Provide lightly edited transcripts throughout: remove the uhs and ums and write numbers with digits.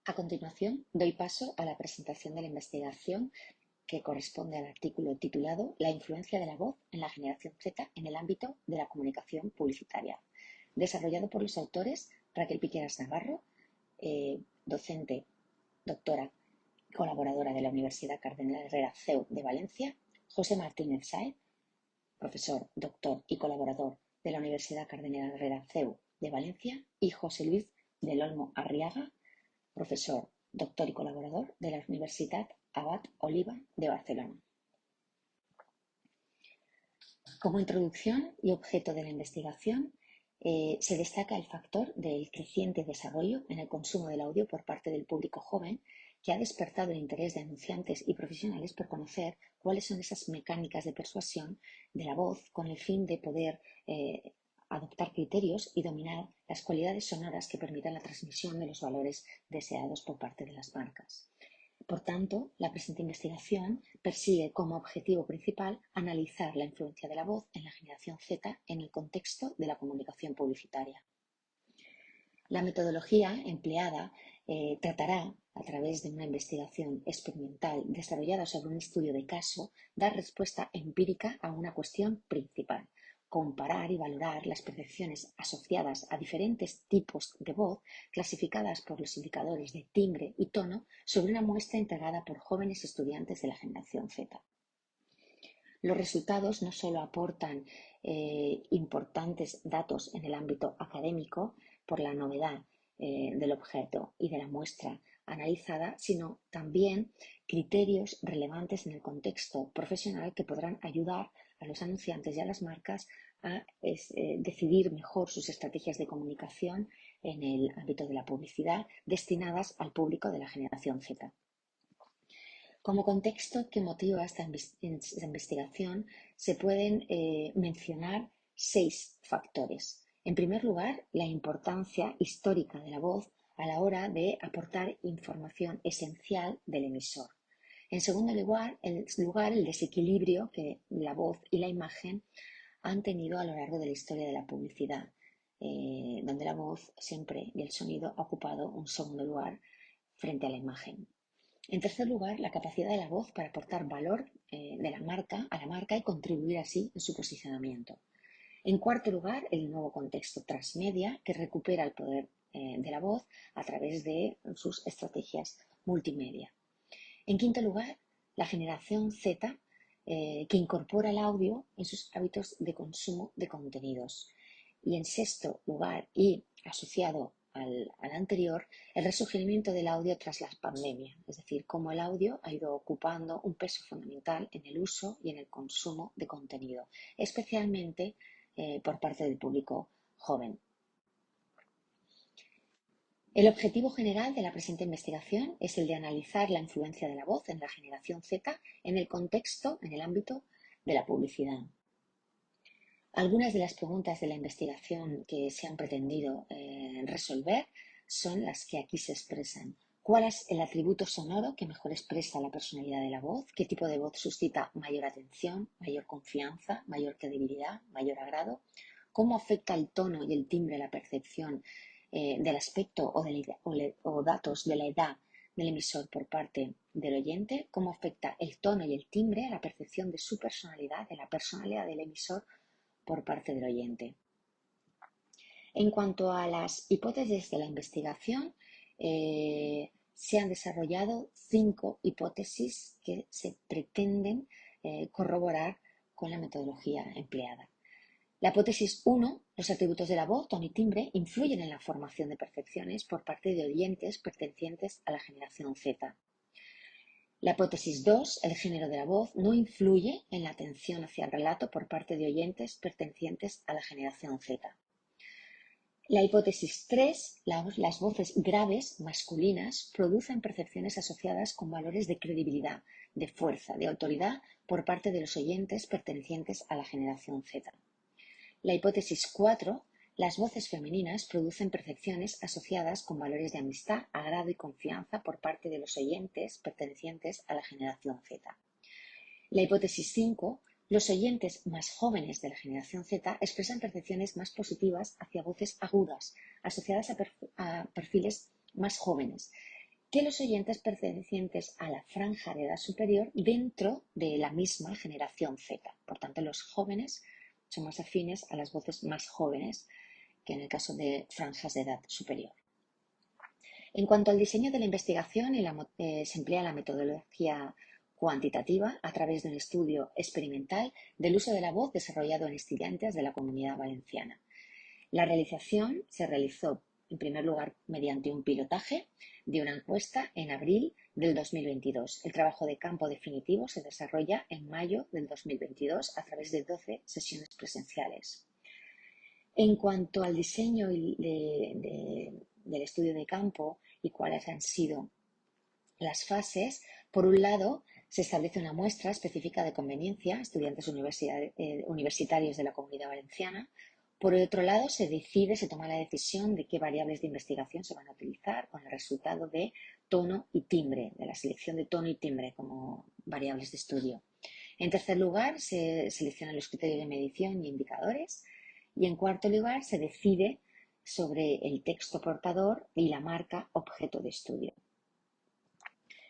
A continuación, doy paso a la presentación de la investigación que corresponde al artículo titulado La influencia de la voz en la generación Z en el ámbito de la comunicación publicitaria, desarrollado por los autores Raquel Piqueras Navarro, docente, doctora y colaboradora de la Universidad Cardenal Herrera CEU de Valencia, José Martínez Sáez, profesor, doctor y colaborador de la Universidad Cardenal Herrera CEU de Valencia, y José Luis del Olmo Arriaga, profesor, doctor y colaborador de la Universitat Abat Oliba de Barcelona. Como introducción y objeto de la investigación, se destaca el factor del creciente desarrollo en el consumo del audio por parte del público joven, que ha despertado el interés de anunciantes y profesionales por conocer cuáles son esas mecánicas de persuasión de la voz con el fin de poder adoptar criterios y dominar las cualidades sonoras que permitan la transmisión de los valores deseados por parte de las marcas. Por tanto, la presente investigación persigue como objetivo principal analizar la influencia de la voz en la generación Z en el contexto de la comunicación publicitaria. La metodología empleada tratará, a través de una investigación experimental desarrollada sobre un estudio de caso, dar respuesta empírica a una cuestión principal: comparar y valorar las percepciones asociadas a diferentes tipos de voz clasificadas por los indicadores de timbre y tono sobre una muestra entregada por jóvenes estudiantes de la generación Z. Los resultados no solo aportan importantes datos en el ámbito académico por la novedad del objeto y de la muestra analizada, sino también criterios relevantes en el contexto profesional que podrán ayudar a los anunciantes y a las marcas a decidir mejor sus estrategias de comunicación en el ámbito de la publicidad destinadas al público de la generación Z. Como contexto que motiva esta investigación, se pueden mencionar 6 factores. En primer lugar, la importancia histórica de la voz a la hora de aportar información esencial del emisor. En segundo lugar, el desequilibrio que la voz y la imagen han tenido a lo largo de la historia de la publicidad, donde la voz siempre y el sonido ha ocupado un segundo lugar frente a la imagen. En tercer lugar, la capacidad de la voz para aportar valor de la marca a la marca y contribuir así en su posicionamiento. En cuarto lugar, el nuevo contexto transmedia, que recupera el poder de la voz a través de sus estrategias multimedia. En quinto lugar, la generación Z, que incorpora el audio en sus hábitos de consumo de contenidos. Y en sexto lugar, y asociado al anterior, el resurgimiento del audio tras la pandemia, es decir, cómo el audio ha ido ocupando un peso fundamental en el uso y en el consumo de contenido, especialmente por parte del público joven. El objetivo general de la presente investigación es el de analizar la influencia de la voz en la generación Z en el contexto, en el ámbito de la publicidad. Algunas de las preguntas de la investigación que se han pretendido resolver son las que aquí se expresan. ¿Cuál es el atributo sonoro que mejor expresa la personalidad de la voz? ¿Qué tipo de voz suscita mayor atención, mayor confianza, mayor credibilidad, mayor agrado? ¿Cómo afecta el tono y el timbre a la percepción del aspecto o datos de la edad del emisor por parte del oyente? ¿Cómo afecta el tono y el timbre a la percepción de su personalidad, de la personalidad del emisor por parte del oyente? En cuanto a las hipótesis de la investigación, se han desarrollado 5 hipótesis que se pretenden corroborar con la metodología empleada. La hipótesis 1, los atributos de la voz, tono y timbre, influyen en la formación de percepciones por parte de oyentes pertenecientes a la generación Z. La hipótesis 2, el género de la voz, no influye en la atención hacia el relato por parte de oyentes pertenecientes a la generación Z. La hipótesis 3, las voces graves masculinas producen percepciones asociadas con valores de credibilidad, de fuerza, de autoridad por parte de los oyentes pertenecientes a la generación Z. La hipótesis 4, las voces femeninas producen percepciones asociadas con valores de amistad, agrado y confianza por parte de los oyentes pertenecientes a la generación Z. La hipótesis 5, los oyentes más jóvenes de la generación Z expresan percepciones más positivas hacia voces agudas, asociadas a perfiles más jóvenes, que los oyentes pertenecientes a la franja de edad superior dentro de la misma generación Z. Por tanto, los jóvenes son más afines a las voces más jóvenes que en el caso de franjas de edad superior. En cuanto al diseño de la investigación, se emplea la metodología cuantitativa a través de un estudio experimental del uso de la voz desarrollado en estudiantes de la Comunidad Valenciana. La realización se realizó, en primer lugar, mediante un pilotaje de una encuesta en abril del 2022. El trabajo de campo definitivo se desarrolla en mayo del 2022 a través de 12 sesiones presenciales. En cuanto al diseño del estudio de campo y cuáles han sido las fases, por un lado, se establece una muestra específica de conveniencia, estudiantes universitarios de la Comunidad Valenciana. Por otro lado, se toma la decisión de qué variables de investigación se van a utilizar con el resultado de tono y timbre, de la selección de tono y timbre como variables de estudio. En tercer lugar, se seleccionan los criterios de medición y indicadores. Y en cuarto lugar, se decide sobre el texto portador y la marca objeto de estudio.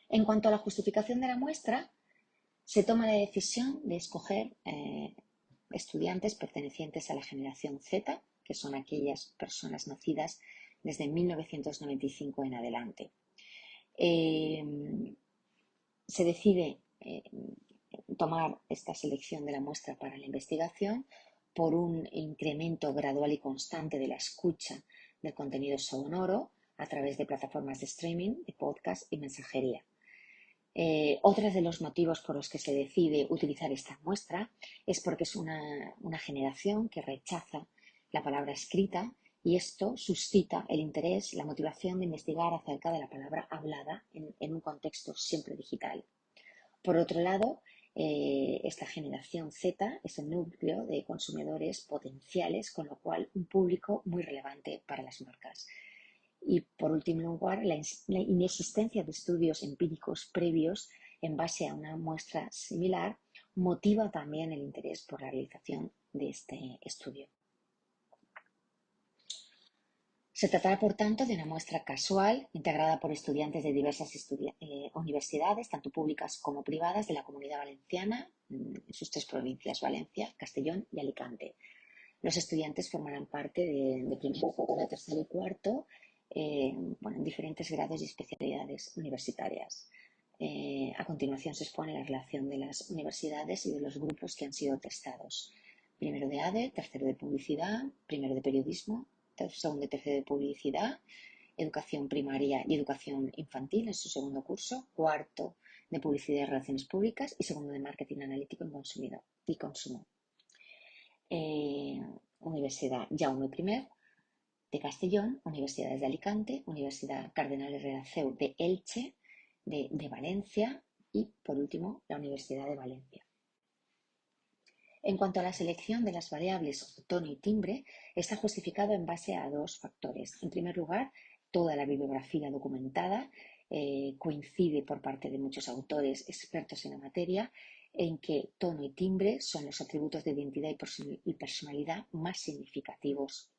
En cuanto a la justificación de la muestra, se toma la decisión de escoger estudiantes pertenecientes a la generación Z, que son aquellas personas nacidas desde 1995 en adelante. Se decide tomar esta selección de la muestra para la investigación por un incremento gradual y constante de la escucha del contenido sonoro a través de plataformas de streaming, de podcast y mensajería. Otro de los motivos por los que se decide utilizar esta muestra es porque es una generación que rechaza la palabra escrita y esto suscita el interés, la motivación de investigar acerca de la palabra hablada en un contexto siempre digital. Por otro lado, esta generación Z es el núcleo de consumidores potenciales, con lo cual un público muy relevante para las marcas. Y por último lugar, la inexistencia de estudios empíricos previos en base a una muestra similar motiva también el interés por la realización de este estudio. Se tratará, por tanto, de una muestra casual integrada por estudiantes de diversas universidades, tanto públicas como privadas, de la Comunidad Valenciana, en sus tres provincias, Valencia, Castellón y Alicante. Los estudiantes formarán parte de primero, segundo, tercero y cuarto, en diferentes grados y especialidades universitarias. A continuación se expone la relación de las universidades y de los grupos que han sido testados. Primero de ADE, tercero de publicidad, primero de periodismo, segundo y tercero de publicidad, educación primaria y educación infantil en su segundo curso, cuarto de publicidad y relaciones públicas y segundo de marketing analítico y consumo. Universidad Jaume I de Castellón, Universidades de Alicante, Universidad Cardenal Herrera CEU de Elche, de Valencia y, por último, la Universidad de Valencia. En cuanto a la selección de las variables tono y timbre, está justificado en base a dos factores. En primer lugar, toda la bibliografía documentada coincide por parte de muchos autores expertos en la materia en que tono y timbre son los atributos de identidad y personalidad más significativos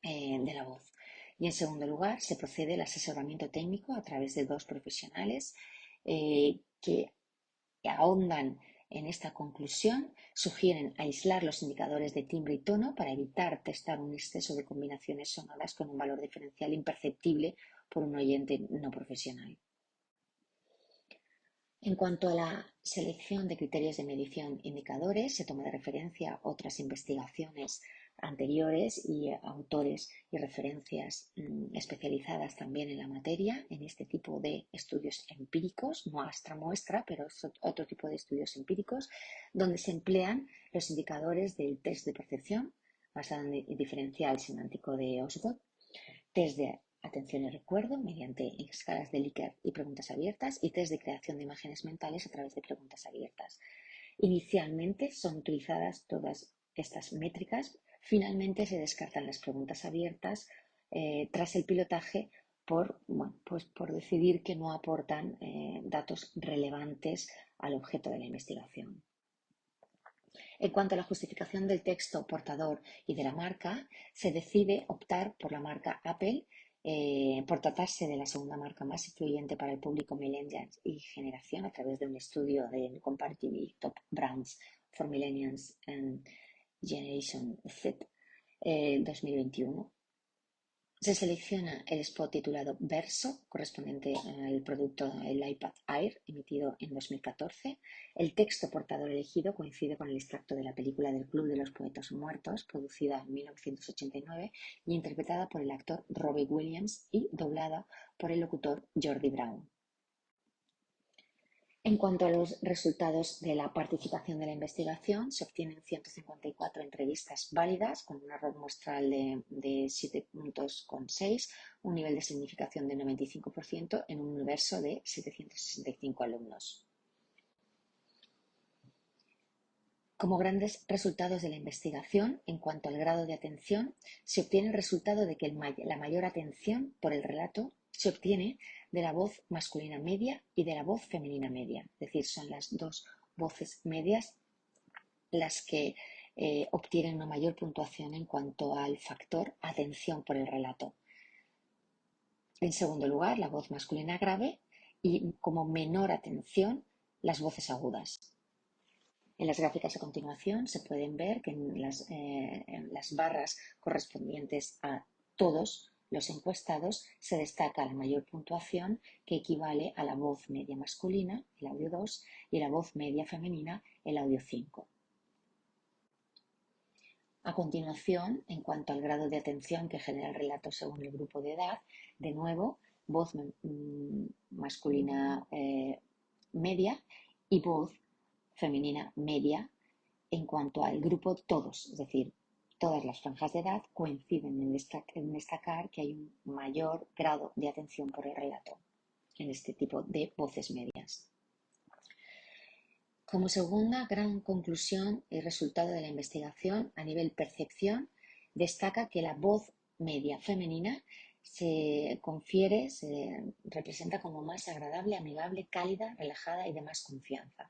de la voz. Y en segundo lugar, se procede al asesoramiento técnico a través de dos profesionales que ahondan en esta conclusión, sugieren aislar los indicadores de timbre y tono para evitar testar un exceso de combinaciones sonoras con un valor diferencial imperceptible por un oyente no profesional. En cuanto a la selección de criterios de medición e indicadores, se toma de referencia otras investigaciones anteriores y autores y referencias especializadas también en la materia, en este tipo de estudios empíricos, muestra, pero es otro tipo de estudios empíricos, donde se emplean los indicadores del test de percepción, basado en el diferencial semántico de Osgood, test de atención y recuerdo mediante escalas de Likert y preguntas abiertas y test de creación de imágenes mentales a través de preguntas abiertas. Inicialmente son utilizadas todas estas métricas, finalmente se descartan las preguntas abiertas tras el pilotaje por decidir que no aportan datos relevantes al objeto de la investigación. En cuanto a la justificación del texto portador y de la marca, se decide optar por la marca Apple por tratarse de la segunda marca más influyente para el público millennials y generación a través de un estudio del Comparative Top Brands for Millennials and Generation Z 2021. Se selecciona el spot titulado Verso, correspondiente al producto el iPad Air, emitido en 2014. El texto portador elegido coincide con el extracto de la película del Club de los Poetas Muertos, producida en 1989 y interpretada por el actor Robbie Williams y doblada por el locutor Jordi Brown. En cuanto a los resultados de la participación de la investigación, se obtienen 154 entrevistas válidas con un error muestral de 7 puntos con 6, un nivel de significación de 95% en un universo de 765 alumnos. Como grandes resultados de la investigación, en cuanto al grado de atención, se obtiene el resultado de que la mayor atención por el relato se obtiene de la voz masculina media y de la voz femenina media. Es decir, son las dos voces medias las que obtienen una mayor puntuación en cuanto al factor atención por el relato. En segundo lugar, la voz masculina grave y como menor atención, las voces agudas. En las gráficas a continuación se pueden ver que en las barras correspondientes a todos los encuestados se destaca la mayor puntuación, que equivale a la voz media masculina, el audio 2, y la voz media femenina, el audio 5. A continuación, en cuanto al grado de atención que genera el relato según el grupo de edad, de nuevo, voz masculina media y voz femenina media. En cuanto al grupo, todos, es decir, todas las franjas de edad coinciden en destacar que hay un mayor grado de atención por el relato en este tipo de voces medias. Como segunda gran conclusión y resultado de la investigación a nivel percepción, destaca que la voz media femenina se representa como más agradable, amigable, cálida, relajada y de más confianza.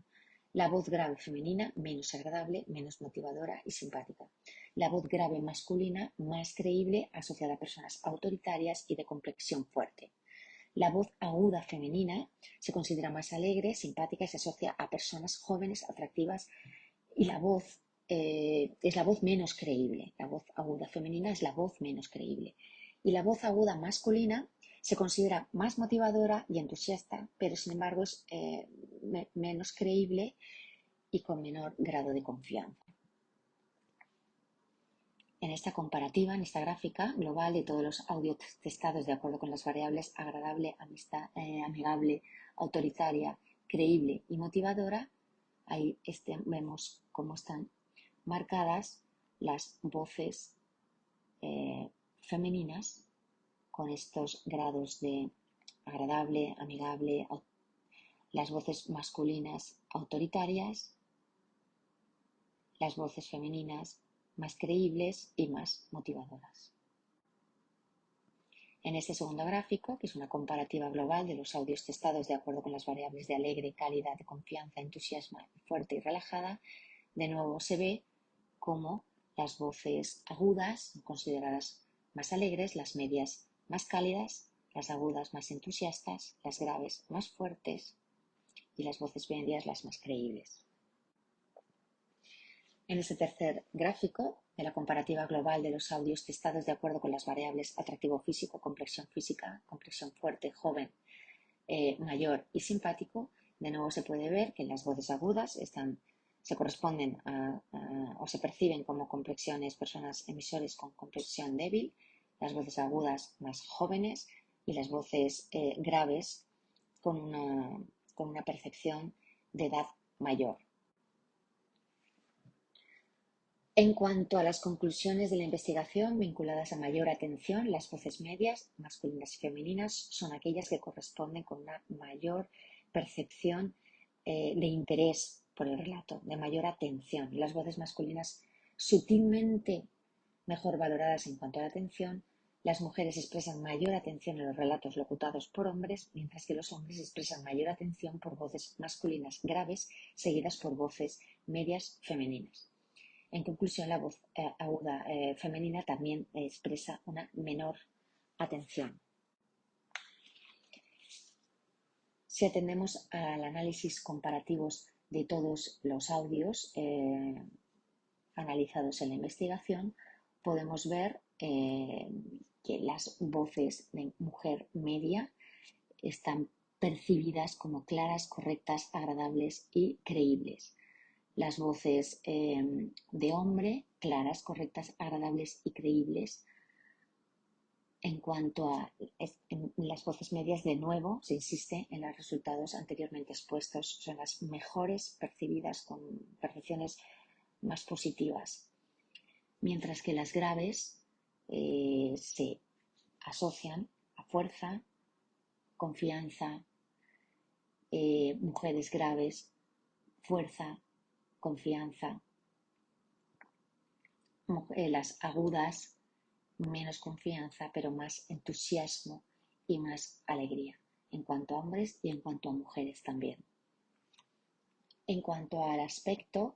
La voz grave femenina, menos agradable, menos motivadora y simpática. La voz grave masculina, más creíble, asociada a personas autoritarias y de complexión fuerte. La voz aguda femenina se considera más alegre, simpática y se asocia a personas jóvenes, atractivas, y la voz es la voz menos creíble. La voz aguda femenina es la voz menos creíble. Y la voz aguda masculina se considera más motivadora y entusiasta, pero sin embargo es menos creíble y con menor grado de confianza. En esta comparativa, en esta gráfica global de todos los audios testados de acuerdo con las variables agradable, amigable, autoritaria, creíble y motivadora, ahí vemos cómo están marcadas las voces femeninas con estos grados de agradable, amigable, las voces masculinas autoritarias, las voces femeninas más creíbles y más motivadoras. En este segundo gráfico, que es una comparativa global de los audios testados de acuerdo con las variables de alegre, cálida, de confianza, entusiasmo, fuerte y relajada, de nuevo se ve cómo las voces agudas son consideradas más alegres, las medias más cálidas, las agudas más entusiastas, las graves más fuertes y las voces medias las más creíbles. En este tercer gráfico de la comparativa global de los audios testados de acuerdo con las variables atractivo físico, complexión fuerte, joven, mayor y simpático, de nuevo se puede ver que las voces agudas se corresponden o se perciben como complexiones, personas emisores con complexión débil, las voces agudas más jóvenes y las voces graves con una percepción de edad mayor. En cuanto a las conclusiones de la investigación vinculadas a mayor atención, las voces medias, masculinas y femeninas, son aquellas que corresponden con una mayor percepción de interés por el relato, de mayor atención. Las voces masculinas sutilmente mejor valoradas en cuanto a la atención, las mujeres expresan mayor atención en los relatos locutados por hombres, mientras que los hombres expresan mayor atención por voces masculinas graves, seguidas por voces medias femeninas. En conclusión, la voz aguda femenina también expresa una menor atención. Si atendemos al análisis comparativos de todos los audios analizados en la investigación, podemos ver que las voces de mujer media están percibidas como claras, correctas, agradables y creíbles. Las voces de hombre, claras, correctas, agradables y creíbles. En cuanto a en las voces medias, de nuevo, se insiste en los resultados anteriormente expuestos, son las mejores percibidas con percepciones más positivas, mientras que las graves se asocian a fuerza, confianza, mujeres graves, fuerza, confianza, las agudas, menos confianza, pero más entusiasmo y más alegría, en cuanto a hombres y en cuanto a mujeres también. En cuanto al aspecto,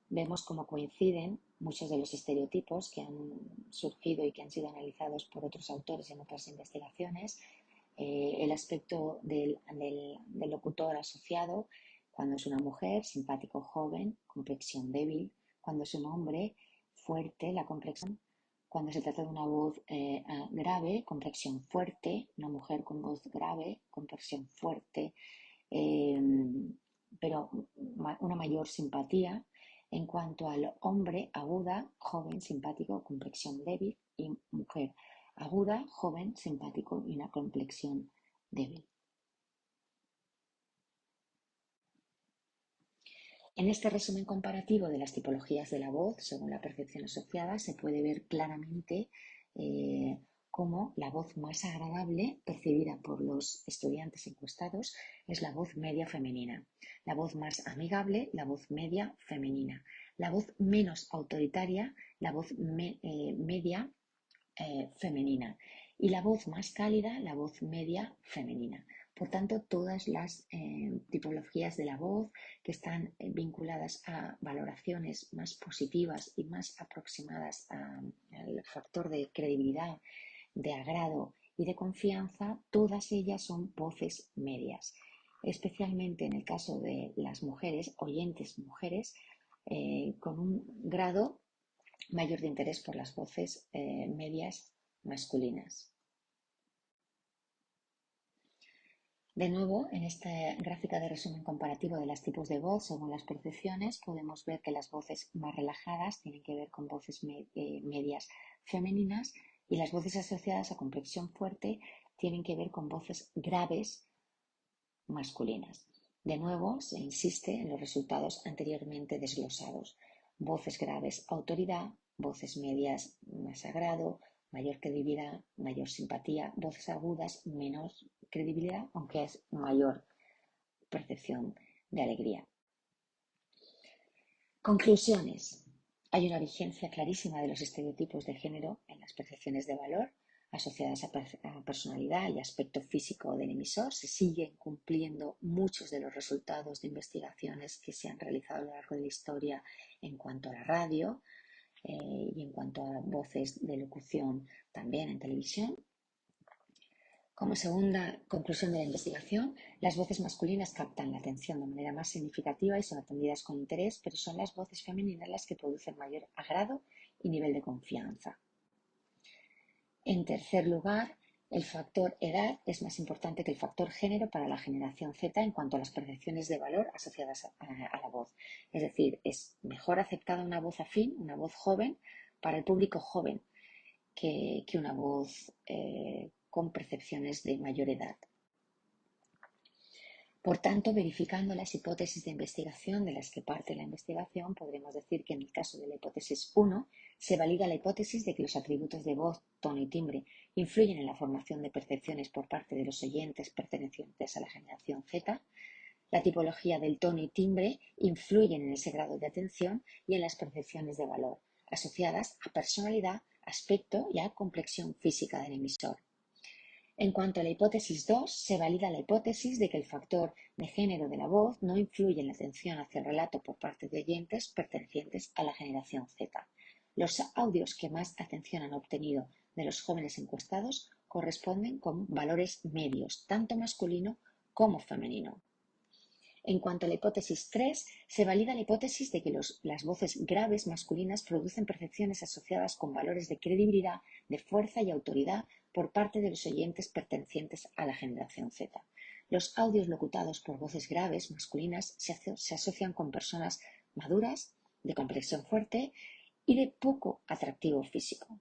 vemos cómo coinciden muchos de los estereotipos que han surgido y que han sido analizados por otros autores en otras investigaciones. El aspecto del locutor asociado, cuando es una mujer, simpático, joven, complexión débil; cuando es un hombre, fuerte, la complexión; cuando se trata de una voz grave, complexión fuerte; una mujer con voz grave, complexión fuerte, pero una mayor simpatía. En cuanto al hombre, aguda, joven, simpático, complexión débil; y mujer, aguda, joven, simpático y una complexión débil. En este resumen comparativo de las tipologías de la voz según la percepción asociada, se puede ver claramente cómo la voz más agradable percibida por los estudiantes encuestados es la voz media femenina, la voz más amigable, la voz media femenina, la voz menos autoritaria, la voz media femenina, y la voz más cálida, la voz media femenina. Por tanto, todas las tipologías de la voz que están vinculadas a valoraciones más positivas y más aproximadas al factor de credibilidad, de agrado y de confianza, todas ellas son voces medias. Especialmente en el caso de las mujeres, oyentes mujeres, con un grado mayor de interés por las voces medias masculinas. De nuevo, en esta gráfica de resumen comparativo de los tipos de voz según las percepciones, podemos ver que las voces más relajadas tienen que ver con voces medias femeninas, y las voces asociadas a complexión fuerte tienen que ver con voces graves masculinas. De nuevo, se insiste en los resultados anteriormente desglosados: voces graves, autoridad; voces medias, más agrado, mayor credibilidad, mayor simpatía; voces agudas, menos credibilidad, aunque es mayor percepción de alegría. Conclusiones. Hay una vigencia clarísima de los estereotipos de género en las percepciones de valor asociadas a personalidad y aspecto físico del emisor. Se siguen cumpliendo muchos de los resultados de investigaciones que se han realizado a lo largo de la historia en cuanto a la radio y en cuanto a voces de locución también en televisión. Como segunda conclusión de la investigación, las voces masculinas captan la atención de manera más significativa y son atendidas con interés, pero son las voces femeninas las que producen mayor agrado y nivel de confianza. En tercer lugar, el factor edad es más importante que el factor género para la generación Z en cuanto a las percepciones de valor asociadas a la voz. Es decir, es mejor aceptada una voz afín, una voz joven, para el público joven que una voz con percepciones de mayor edad. Por tanto, verificando las hipótesis de investigación de las que parte la investigación, podremos decir que en el caso de la hipótesis 1 se valida la hipótesis de que los atributos de voz, tono y timbre influyen en la formación de percepciones por parte de los oyentes pertenecientes a la generación Z. La tipología del tono y timbre influyen en ese grado de atención y en las percepciones de valor, asociadas a personalidad, aspecto y a complexión física del emisor. En cuanto a la hipótesis 2, se valida la hipótesis de que el factor de género de la voz no influye en la atención hacia el relato por parte de oyentes pertenecientes a la generación Z. Los audios que más atención han obtenido de los jóvenes encuestados corresponden con valores medios, tanto masculino como femenino. En cuanto a la hipótesis 3, se valida la hipótesis de que las voces graves masculinas producen percepciones asociadas con valores de credibilidad, de fuerza y autoridad por parte de los oyentes pertenecientes a la generación Z. Los audios locutados por voces graves masculinas se asocian con personas maduras, de complexión fuerte y de poco atractivo físico.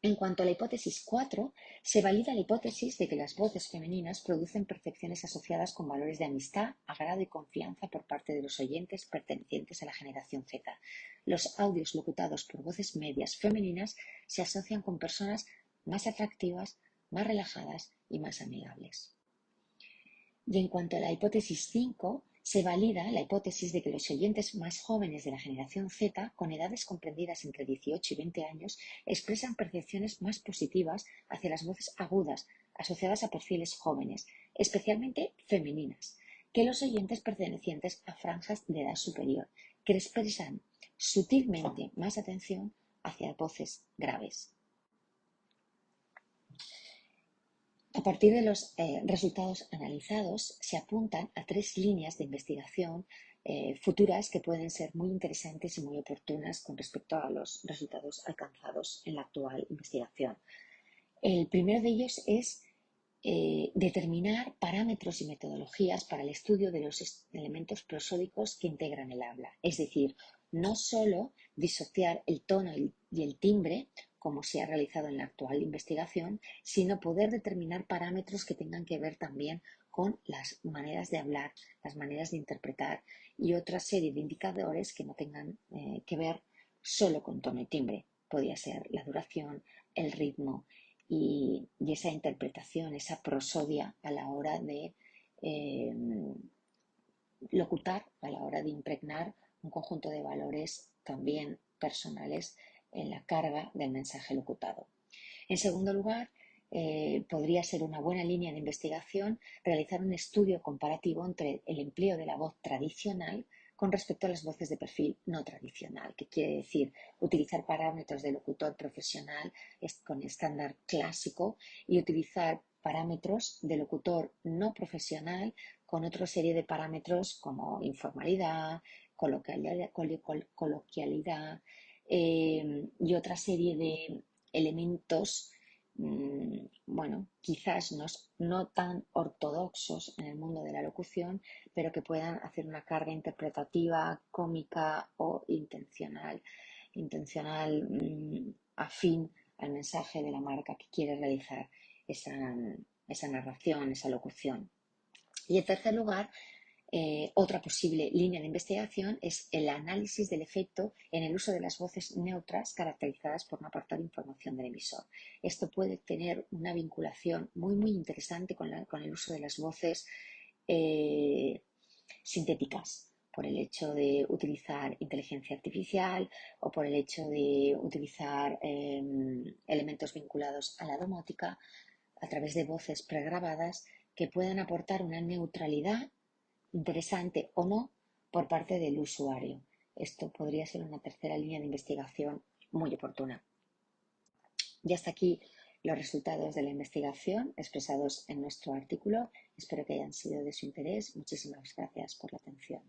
En cuanto a la hipótesis 4, se valida la hipótesis de que las voces femeninas producen percepciones asociadas con valores de amistad, agrado y confianza por parte de los oyentes pertenecientes a la generación Z. Los audios locutados por voces medias femeninas se asocian con personas más atractivas, más relajadas y más amigables. Y en cuanto a la hipótesis 5, se valida la hipótesis de que los oyentes más jóvenes de la generación Z, con edades comprendidas entre 18 y 20 años, expresan percepciones más positivas hacia las voces agudas asociadas a perfiles jóvenes, especialmente femeninas, que los oyentes pertenecientes a franjas de edad superior, que expresan sutilmente más atención hacia voces graves. A partir de los resultados analizados, se apuntan a 3 líneas de investigación futuras que pueden ser muy interesantes y muy oportunas con respecto a los resultados alcanzados en la actual investigación. El primero de ellos es determinar parámetros y metodologías para el estudio de los elementos prosódicos que integran el habla. Es decir, no solo disociar el tono y el timbre, como se ha realizado en la actual investigación, sino poder determinar parámetros que tengan que ver también con las maneras de hablar, las maneras de interpretar y otra serie de indicadores que no tengan que ver solo con tono y timbre. Podría ser la duración, el ritmo y esa interpretación, esa prosodia a la hora de locutar, a la hora de impregnar un conjunto de valores también personales en la carga del mensaje locutado. En segundo lugar, podría ser una buena línea de investigación realizar un estudio comparativo entre el empleo de la voz tradicional con respecto a las voces de perfil no tradicional, que quiere decir utilizar parámetros de locutor profesional con estándar clásico y utilizar parámetros de locutor no profesional con otra serie de parámetros como informalidad, coloquialidad y otra serie de elementos bueno, quizás no tan ortodoxos en el mundo de la locución, pero que puedan hacer una carga interpretativa, cómica o intencional afín al mensaje de la marca que quiere realizar esa narración, esa locución. Y en tercer lugar, otra posible línea de investigación es el análisis del efecto en el uso de las voces neutras caracterizadas por no aportar información del emisor. Esto puede tener una vinculación muy interesante con el uso de las voces sintéticas, por el hecho de utilizar inteligencia artificial o por el hecho de utilizar elementos vinculados a la domótica a través de voces pregrabadas que puedan aportar una neutralidad interesante o no por parte del usuario. Esto podría ser una tercera línea de investigación muy oportuna. Y hasta aquí los resultados de la investigación expresados en nuestro artículo. Espero que hayan sido de su interés. Muchísimas gracias por la atención.